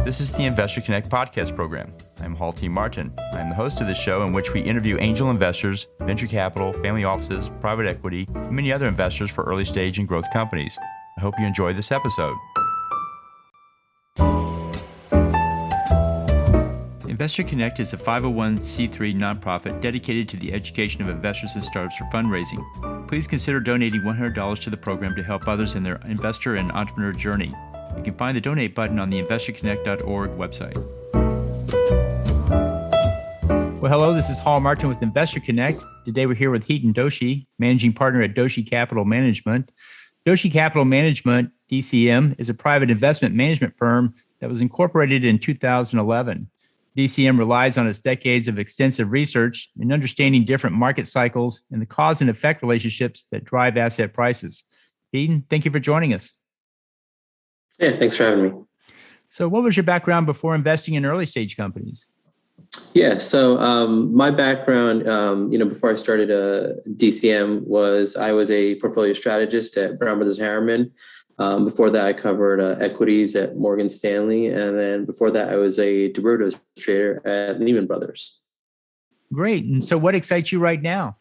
This is the Investor Connect podcast program. I'm Heeten Martin. I'm the host of the show in which we interview angel investors, venture capital, family offices, private equity, and many other investors for early stage and growth companies. I hope you enjoy this episode. Investor Connect is a 501c3 nonprofit dedicated to the education of investors and startups for fundraising. Please consider donating $100 to the program to help others in their investor and entrepreneur journey. You can find the donate button on the investorconnect.org website. Well, hello, this is Hall Martin with Investor Connect. Today we're here with Heeten Doshi, managing partner at Doshi Capital Management. Doshi Capital Management, DCM, is a private investment management firm that was incorporated in 2011. DCM relies on its decades of extensive research in understanding different market cycles and the cause and effect relationships that drive asset prices. Heeten, thank you for joining us. Yeah, thanks for having me. So what was your background before investing in early stage companies? Yeah, so my background, before I started DCM I was a portfolio strategist at Brown Brothers Harriman. Before that, I covered equities at Morgan Stanley. And then before that, I was a derivatives trader at Lehman Brothers. Great. And so what excites you right now?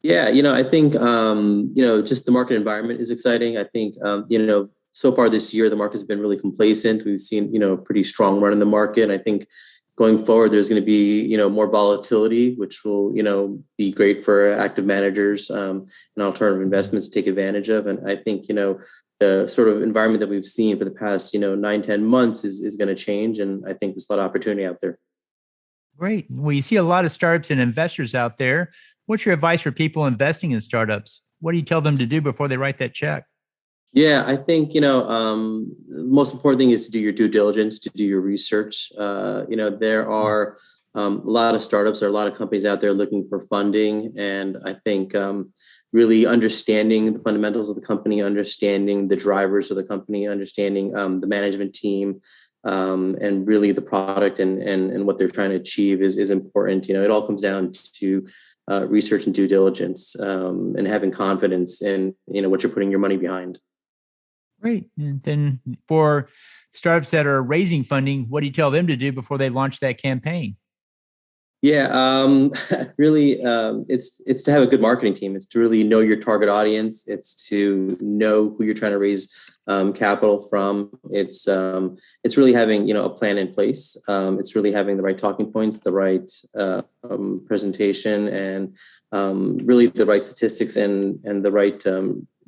Yeah, I think, just the market environment is exciting. I think, so far this year, the market's been really complacent. We've seen, a pretty strong run in the market. I think going forward, there's going to be, more volatility, which will, be great for active managers and alternative investments to take advantage of. And I think, the sort of environment that we've seen for the past, 9-10 months is going to change. And I think there's a lot of opportunity out there. Great. Well, you see a lot of startups and investors out there. What's your advice for people investing in startups? What do you tell them to do before they write that check? Yeah, I think, the most important thing is to do your due diligence, to do your research. There are a lot of startups, there are a lot of companies out there looking for funding. And I think really understanding the fundamentals of the company, understanding the drivers of the company, understanding the management team, and really the product and what they're trying to achieve is important. It all comes down to research and due diligence and having confidence in, what you're putting your money behind. Great. And then for startups that are raising funding, what do you tell them to do before they launch that campaign? Yeah, really, it's to have a good marketing team. It's to really know your target audience. It's to know who you're trying to raise capital from. It's really having, a plan in place. It's really having the right talking points, the right presentation, and really the right statistics and the right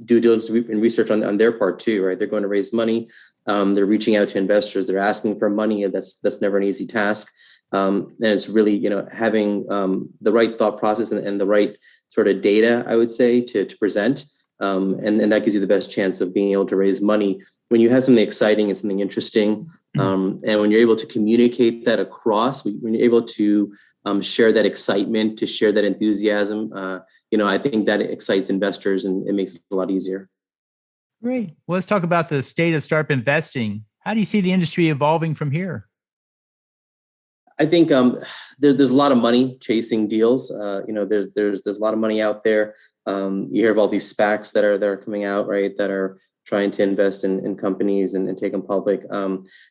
due diligence and research on their part too, right? They're going to raise money. They're reaching out to investors. They're asking for money. And that's never an easy task. And it's really, having the right thought process and the right sort of data, I would say, to present. And that gives you the best chance of being able to raise money when you have something exciting and something interesting. And when you're able to communicate that across, when you're able to share that excitement, to share that enthusiasm, I think that excites investors and it makes it a lot easier. Great. Well, let's talk about the state of startup investing. How do you see the industry evolving from here? I think there's a lot of money chasing deals. There's a lot of money out there. You hear of all these SPACs that are coming out, right? That are trying to invest in companies and take them public.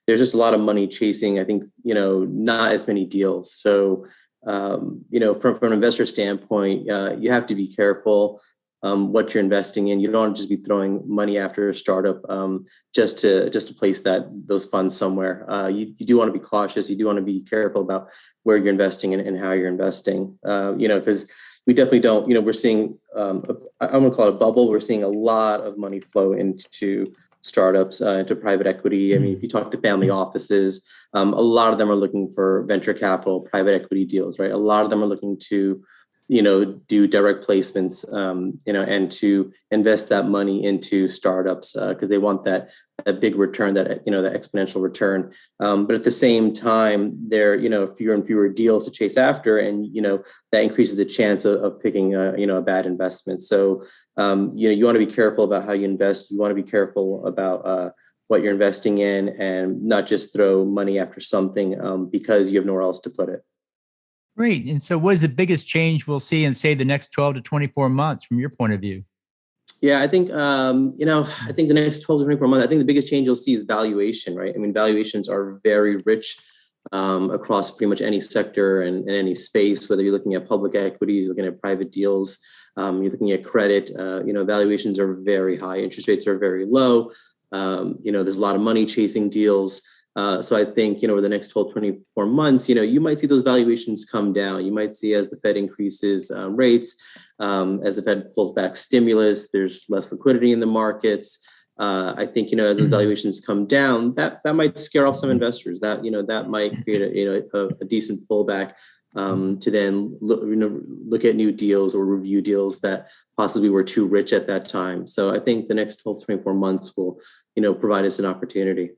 There's just a lot of money chasing. I think not as many deals. So from an investor standpoint, you have to be careful what you're investing in. You don't want to just be throwing money after a startup just to place those funds somewhere. You do want to be cautious. You do want to be careful about where you're investing and how you're investing. Because we definitely don't. We're seeing I'm going to call it a bubble. We're seeing a lot of money flow into startups, into private equity. I mean, if you talk to family offices, a lot of them are looking for venture capital, private equity deals, right? A lot of them are looking to do direct placements, and to invest that money into startups because they want that big return, that exponential return. But at the same time, there fewer and fewer deals to chase after, and that increases the chance of picking a bad investment. So you want to be careful about how you invest. You want to be careful about what you're investing in, and not just throw money after something because you have nowhere else to put it. Great. And so what is the biggest change we'll see in, say, the next 12 to 24 months from your point of view? Yeah, I think I think the next 12 to 24 months, I think the biggest change you'll see is valuation, right? I mean, valuations are very rich across pretty much any sector and any space, whether you're looking at public equities, looking at private deals, you're looking at credit. Valuations are very high, interest rates are very low. There's a lot of money chasing deals. So I think, over the next 12, 24 months, you might see those valuations come down. You might see as the Fed increases rates, as the Fed pulls back stimulus, there's less liquidity in the markets. I think, as those valuations come down, that might scare off some investors. That might create a decent pullback to then look at new deals or review deals that possibly were too rich at that time. So I think the next 12 to 24 months will, provide us an opportunity.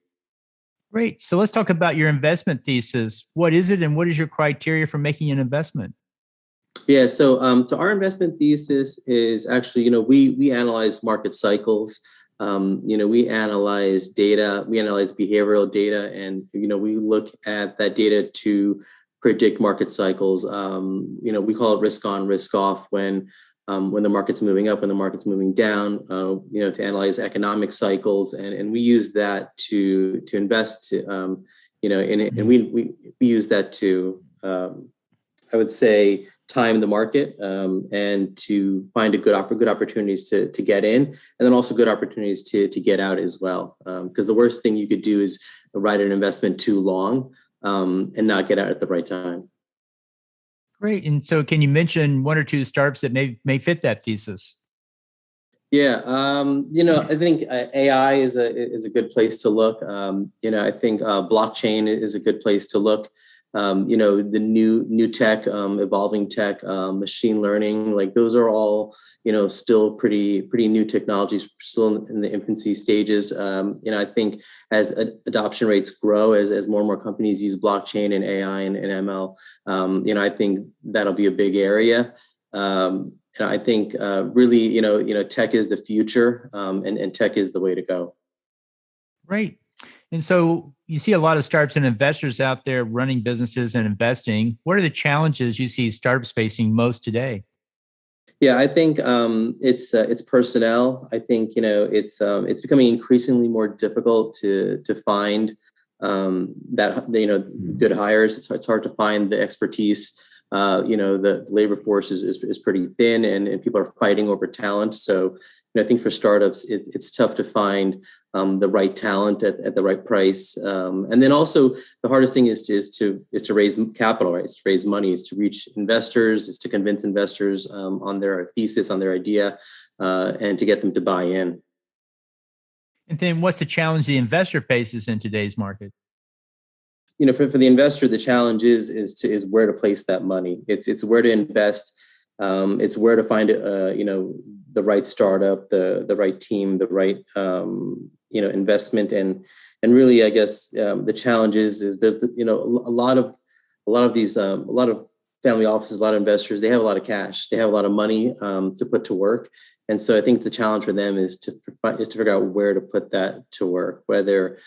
Great. So let's talk about your investment thesis. What is it and what is your criteria for making an investment? Yeah, so our investment thesis is actually, we analyze market cycles. We analyze data, we analyze behavioral data, and we look at that data to predict market cycles. We call it risk on, risk off when the market's moving up, when the market's moving down. To analyze economic cycles, and we use that to invest. And we use that to I would say time the market and to find good opportunities to get in, and then also good opportunities to get out as well. Because the worst thing you could do is ride an investment too long and not get out at the right time. Great. And so can you mention one or two startups that may fit that thesis? Yeah, I think AI is a good place to look. I think blockchain is a good place to look. The new tech, evolving tech, machine learning, like those are all, still pretty new technologies, still in the infancy stages. I think as adoption rates grow, as more and more companies use blockchain and AI and ML, I think that'll be a big area. And I think really, tech is the future, and tech is the way to go. Great. And so you see a lot of startups and investors out there running businesses and investing. What are the challenges you see startups facing most today? Yeah, I think it's personnel. I think it's becoming increasingly more difficult to find good hires. It's hard to find the expertise. The labor force is pretty thin, and people are fighting over talent. So I think for startups, it's tough to find the right talent at the right price. And then also the hardest thing is to raise capital, right? It's to raise money, is to reach investors, is to convince investors on their thesis, on their idea, and to get them to buy in. And then what's the challenge the investor faces in today's market? For the investor, the challenge is where to place that money. It's where to invest. It's where to find the right startup, the right team, the right investment, and really, I guess the challenge is there's a lot of family offices, a lot of investors. They have a lot of cash, they have a lot of money to put to work, and so I think the challenge for them is to figure out where to put that to work, whether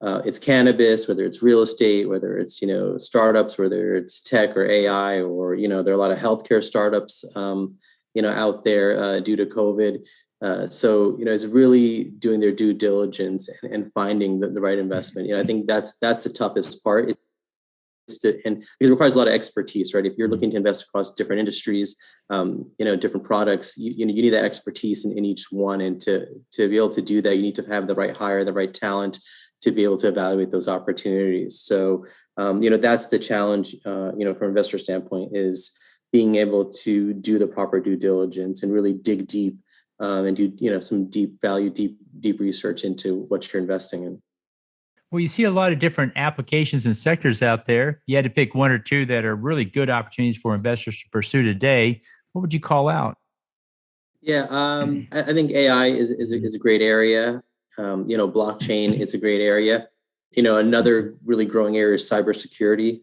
it's cannabis, whether it's real estate, whether it's startups, whether it's tech or AI, or there are a lot of healthcare startups out there due to COVID. So it's really doing their due diligence and finding the right investment. I think that's the toughest part. And because it requires a lot of expertise, right? If you're looking to invest across different industries, different products, you need that expertise in each one, and to be able to do that, you need to have the right hire, the right talent, to be able to evaluate those opportunities. So, that's the challenge, from an investor standpoint, is being able to do the proper due diligence and really dig deep and do, some deep research into what you're investing in. Well, you see a lot of different applications and sectors out there. You had to pick one or two that are really good opportunities for investors to pursue today. What would you call out? Yeah, I think AI is a great area. Blockchain is a great area. Another really growing area is cybersecurity.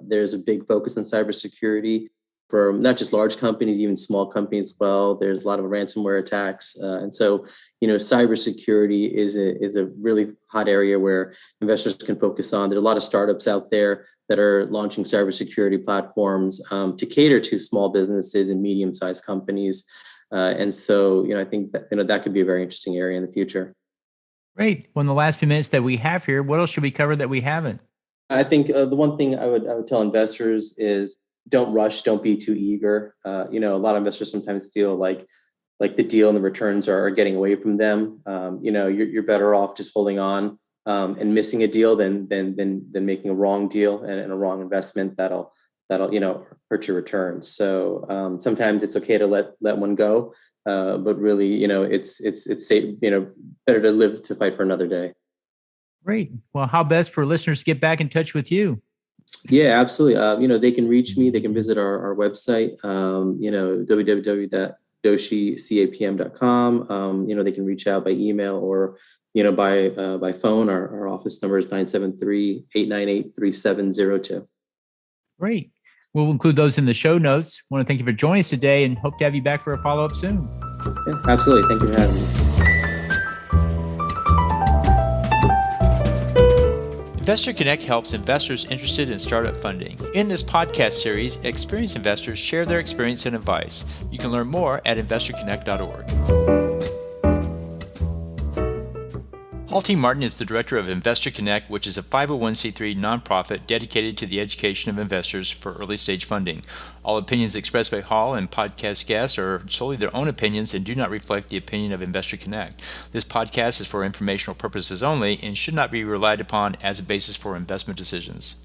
There's a big focus on cybersecurity for not just large companies, even small companies as well. There's a lot of ransomware attacks. And so, cybersecurity is a really hot area where investors can focus on. There's a lot of startups out there that are launching cybersecurity platforms to cater to small businesses and medium-sized companies. And so, I think that, that could be a very interesting area in the future. Great. Well, in the last few minutes that we have here, what else should we cover that we haven't? I think the one thing I would tell investors is don't rush, don't be too eager. A lot of investors sometimes feel like the deal and the returns are getting away from them. You're better off just holding on and missing a deal than making a wrong deal and a wrong investment that'll hurt your returns. So sometimes it's okay to let one go, but really it's safe, better to live to fight for another day. Great. Well, how best for listeners to get back in touch with you? Yeah, absolutely. They can reach me. They can visit our website, www.doshicapm.com. They can reach out by email or, by phone. Our office number is 973-898-3702. Great. We'll include those in the show notes. I want to thank you for joining us today and hope to have you back for a follow-up soon. Yeah, absolutely. Thank you for having me. Investor Connect helps investors interested in startup funding. In this podcast series, experienced investors share their experience and advice. You can learn more at investorconnect.org. Halty Martin is the director of Investor Connect, which is a 501c3 nonprofit dedicated to the education of investors for early stage funding. All opinions expressed by Hall and podcast guests are solely their own opinions and do not reflect the opinion of Investor Connect. This podcast is for informational purposes only and should not be relied upon as a basis for investment decisions.